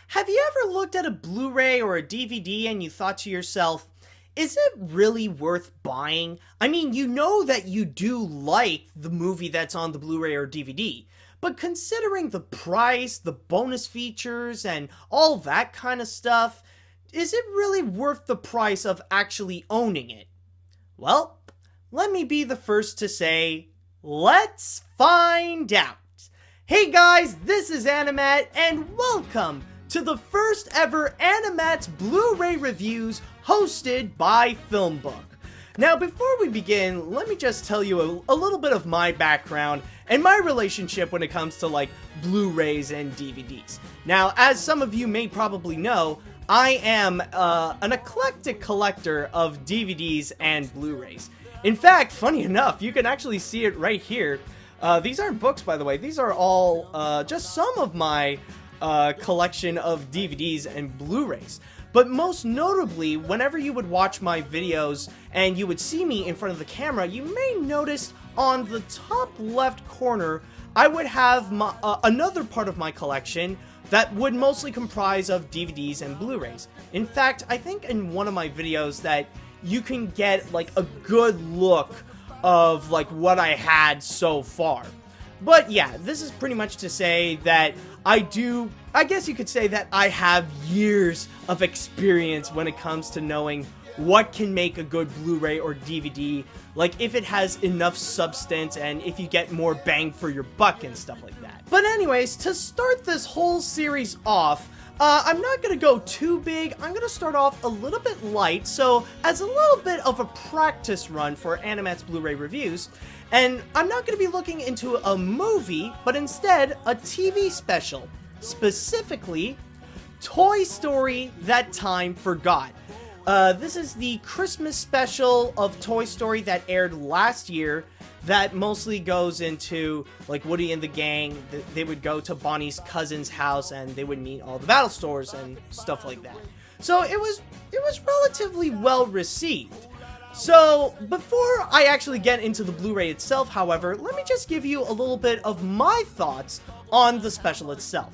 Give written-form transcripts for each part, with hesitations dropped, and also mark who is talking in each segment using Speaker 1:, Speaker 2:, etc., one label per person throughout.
Speaker 1: Have you ever looked at a Blu-ray or a DVD and you thought to yourself, is it really worth buying? I mean, you know that you do like the movie that's on the Blu-ray or DVD, but considering the price, the bonus features, and all that kind of stuff, is it really worth the price of actually owning it? Well, let me be the first to say, let's find out. Hey guys, this is Animat, and welcome to the first ever Animat's Blu-ray reviews hosted by FilmBook. Now, before we begin, let me just tell you a little bit of my background and my relationship when it comes to like Blu-rays and DVDs. Now, as some of you may probably know, I am an eclectic collector of DVDs and Blu-rays. In fact, funny enough, you can actually see it right here. These aren't books, by the way. These are all just some of my collection of DVDs and Blu-rays. But most notably, whenever you would watch my videos and you would see me in front of the camera, you may notice on the top left corner, I would have another part of my collection that would mostly comprise of DVDs and Blu-rays. In fact, I think in one of my videos that you can get like a good look of like what I had so far. But yeah, this is pretty much to say that I guess you could say that I have years of experience when it comes to knowing what can make a good Blu-ray or DVD, like if it has enough substance and if you get more bang for your buck and stuff like that. But anyways, to start this whole series off, I'm not going to go too big. I'm going to start off a little bit light, so as a little bit of a practice run for Animat's Blu-ray reviews. And I'm not going to be looking into a movie, but instead a TV special. Specifically, Toy Story That Time Forgot. This is the Christmas special of Toy Story that aired last year that mostly goes into like Woody and the gang. They would go to Bonnie's cousin's house and they would meet all the battle stores and stuff like that. So it was relatively well received. So before I actually get into the Blu-ray itself, however, let me just give you a little bit of my thoughts on the special itself.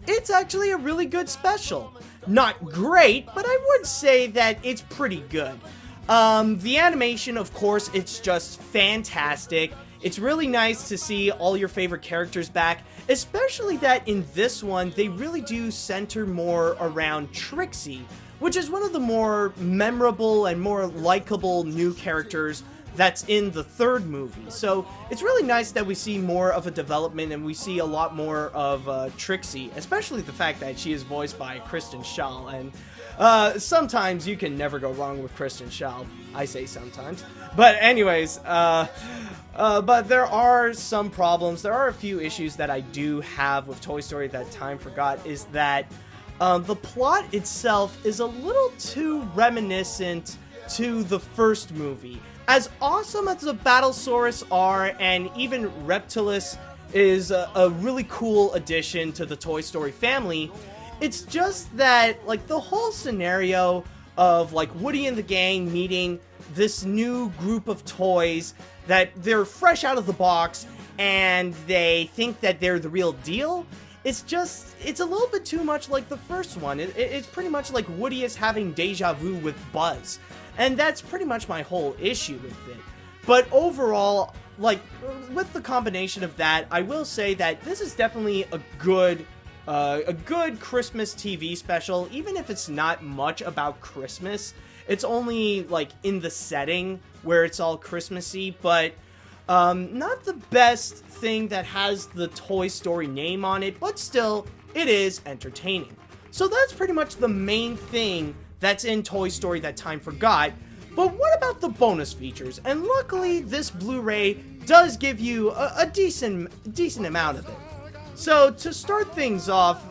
Speaker 1: It's actually a really good special. Not great, but I would say that it's pretty good. The animation, of course, it's just fantastic. It's really nice to see all your favorite characters back, especially that in this one, they really do center more around Trixie, which is one of the more memorable and more likable new characters that's in the third movie. So it's really nice that we see more of a development and we see a lot more of Trixie, especially the fact that she is voiced by Kristen Schaal. And sometimes you can never go wrong with Kristen Schaal. I say sometimes. But anyways, but there are some problems. There are a few issues that I do have with Toy Story That Time Forgot, is that the plot itself is a little too reminiscent to the first movie. As awesome as the Battlesaurus are, and even Reptillus is a really cool addition to the Toy Story family, it's just that, like, the whole scenario of, like, Woody and the gang meeting this new group of toys that they're fresh out of the box, and they think that they're the real deal. It's a little bit too much like the first one. It's pretty much like Woody is having deja vu with Buzz. And that's pretty much my whole issue with it. But overall, like, with the combination of that, I will say that this is definitely a good Christmas TV special. Even if it's not much about Christmas, it's only, like, in the setting where it's all Christmassy, but not the best thing that has the Toy Story name on it, but still, it is entertaining. So that's pretty much the main thing that's in Toy Story That Time Forgot. But what about the bonus features? And luckily, this Blu-ray does give you a decent amount of it. So to start things off,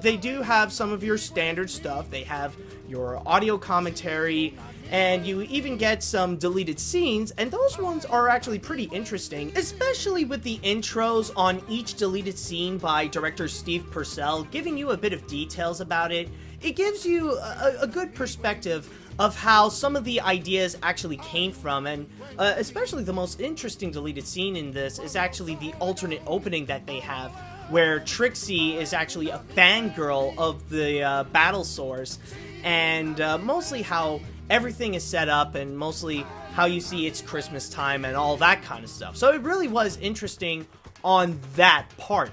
Speaker 1: they do have some of your standard stuff. They have your audio commentary, and you even get some deleted scenes, and those ones are actually pretty interesting, especially with the intros on each deleted scene by director Steve Purcell, giving you a bit of details about it. It gives you a good perspective of how some of the ideas actually came from, and especially the most interesting deleted scene in this is actually the alternate opening that they have where Trixie is actually a fangirl of the battle source, and mostly how everything is set up, and mostly how you see it's Christmas time and all that kind of stuff. So it really was interesting on that part.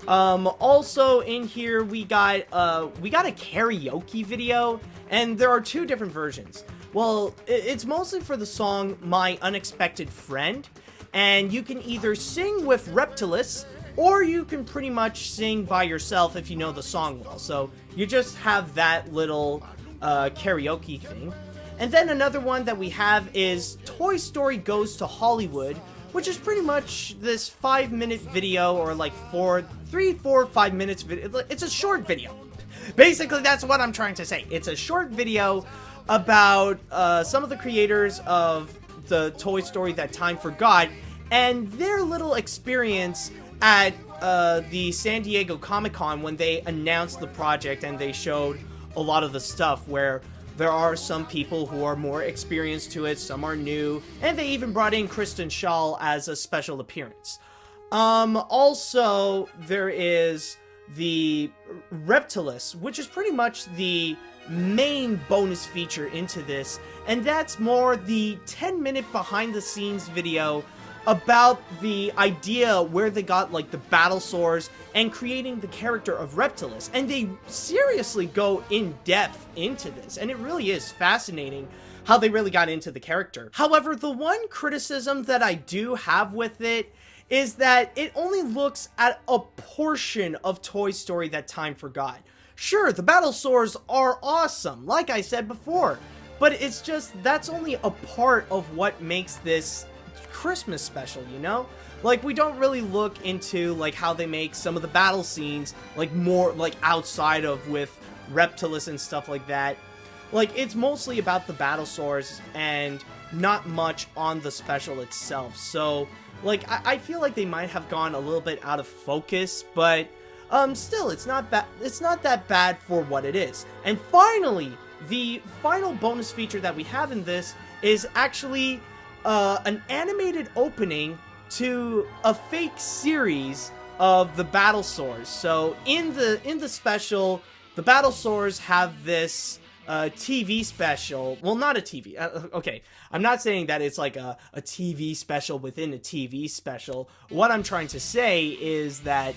Speaker 1: Also in here we got a karaoke video, and there are two different versions. Well, it's mostly for the song My Unexpected Friend, and you can either sing with Reptillus, or you can pretty much sing by yourself if you know the song well. So you just have that little karaoke thing. And then another one that we have is Toy Story Goes to Hollywood, which is pretty much this 5-minute video, or like 3, 4, 5 minutes video. It's a short video. Basically, that's what I'm trying to say. It's a short video about some of the creators of the Toy Story That Time Forgot, and their little experience at the San Diego Comic-Con when they announced the project, and they showed a lot of the stuff where there are some people who are more experienced to it, some are new, and they even brought in Kristen Schaal as a special appearance. Also, there is the Reptillus, which is pretty much the main bonus feature into this, and that's more the 10-minute behind-the-scenes video about the idea where they got like the battle swords and creating the character of Reptillus, and they seriously go in depth into this, and it really is fascinating how they really got into the character. However, the one criticism that I do have with it is that it only looks at a portion of Toy Story That Time Forgot. Sure, the battle swords are awesome, like I said before, but it's just, that's only a part of what makes this Christmas special, you know? Like, we don't really look into like how they make some of the battle scenes like more like outside of with Reptillus and stuff like that. Like, it's mostly about the battle swords and not much on the special itself. So like I feel like they might have gone a little bit out of focus, but still, it's not that bad for what it is. And finally, the final bonus feature that we have in this is actually an animated opening to a fake series of the battle swords. So in the special, the battle swords have this TV special. Well, not a TV. Okay, I'm not saying that it's like a TV special within a TV special. What I'm trying to say is that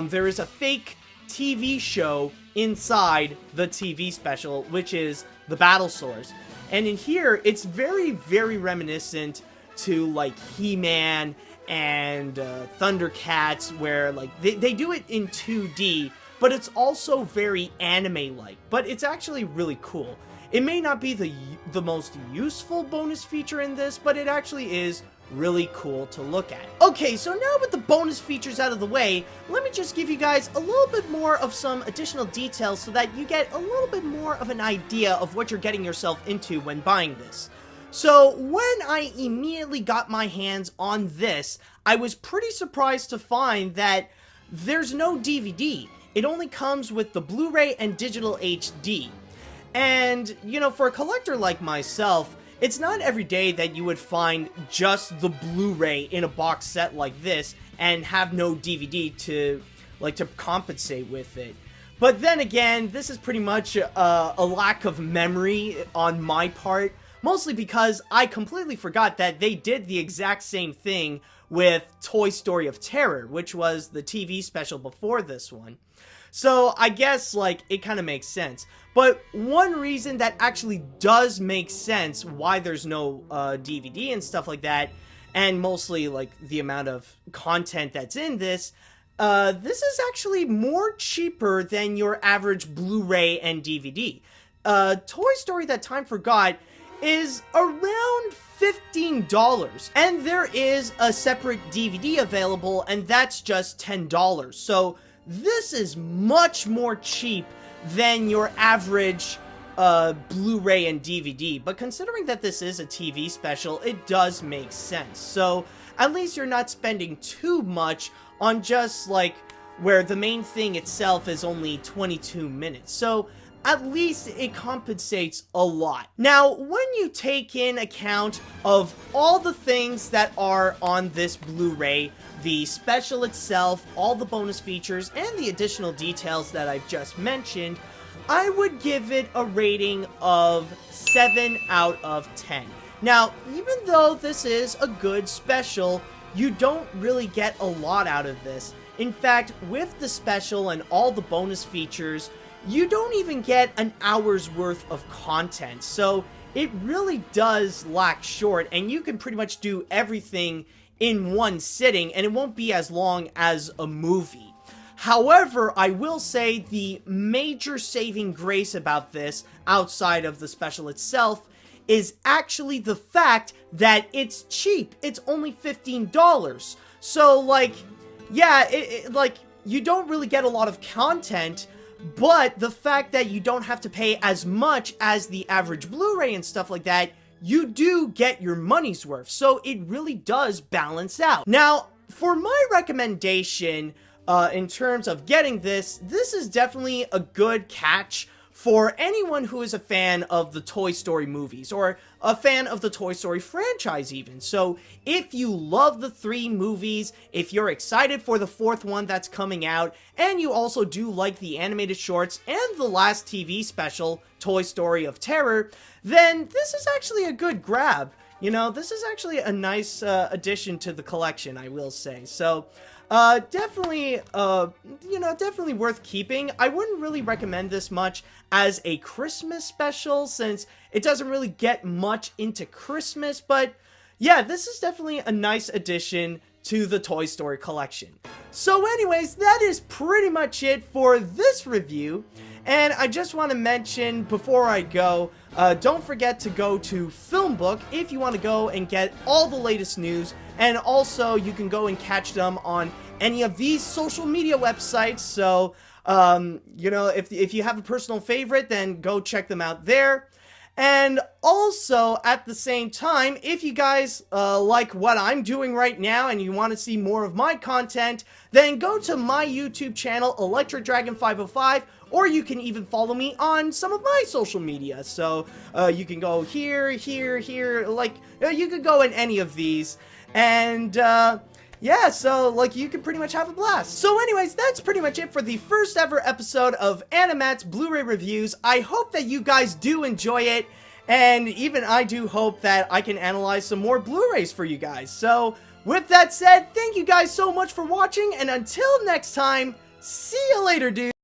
Speaker 1: there is a fake TV show inside the TV special, which is the battle swords. And in here, it's very, very reminiscent to like He-Man and Thundercats, where like they do it in 2D, but it's also very anime-like. But it's actually really cool. It may not be the most useful bonus feature in this, but it actually is really cool to look at. Okay, so now with the bonus features out of the way, let me just give you guys a little bit more of some additional details so that you get a little bit more of an idea of what you're getting yourself into when buying this. So when I immediately got my hands on this, I was pretty surprised to find that there's no DVD. It only comes with the Blu-ray and digital HD. And, you know, for a collector like myself, it's not every day that you would find just the Blu-ray in a box set like this and have no DVD to compensate with it. But then again, this is pretty much a lack of memory on my part, mostly because I completely forgot that they did the exact same thing with Toy Story of Terror, which was the TV special before this one. So I guess, like, it kind of makes sense. But one reason that actually does make sense why there's no DVD and stuff like that, and mostly, like, the amount of content that's in this, this is actually more cheaper than your average Blu-ray and DVD. Toy Story That Time Forgot is around $15, and there is a separate DVD available, and that's just $10. So this is much more cheap than your average Blu-ray and DVD, but considering that this is a TV special, it does make sense. So at least you're not spending too much on just like where the main thing itself is only 22 minutes. So at least it compensates a lot. Now, when you take in account of all the things that are on this Blu-ray, the special itself, all the bonus features, and the additional details that I've just mentioned, I would give it a rating of 7 out of 10. Now, even though this is a good special, you don't really get a lot out of this. In fact, with the special and all the bonus features, you don't even get an hour's worth of content. So it really does lack short, and you can pretty much do everything in one sitting, and it won't be as long as a movie. However, I will say the major saving grace about this, outside of the special itself, is actually the fact that it's cheap. It's only $15. So, like, yeah, like, you don't really get a lot of content, but the fact that you don't have to pay as much as the average Blu-ray and stuff like that, you do get your money's worth. So it really does balance out. Now, for my recommendation, in terms of getting this is definitely a good catch for anyone who is a fan of the Toy Story movies, or a fan of the Toy Story franchise even. So if you love the 3 movies, if you're excited for the 4th one that's coming out, and you also do like the animated shorts and the last TV special, Toy Story of Terror, then this is actually a good grab. You know, this is actually a nice addition to the collection, I will say. So, definitely, definitely worth keeping. I wouldn't really recommend this much as a Christmas special, since it doesn't really get much into Christmas, but yeah, this is definitely a nice addition to the Toy Story collection. So anyways, that is pretty much it for this review. And I just want to mention before I go, don't forget to go to FilmBook if you want to go and get all the latest news. And also, you can go and catch them on any of these social media websites. So, you know, if you have a personal favorite, then go check them out there. And also, at the same time, if you guys like what I'm doing right now and you want to see more of my content, then go to my YouTube channel, ElectricDragon505, or you can even follow me on some of my social media. So, you can go here, like, you could go in any of these. And, yeah, so, like, you can pretty much have a blast. So anyways, that's pretty much it for the first ever episode of Animat's Blu-ray Reviews. I hope that you guys do enjoy it, and even I do hope that I can analyze some more Blu-rays for you guys. So, with that said, thank you guys so much for watching, and until next time, see you later, dudes!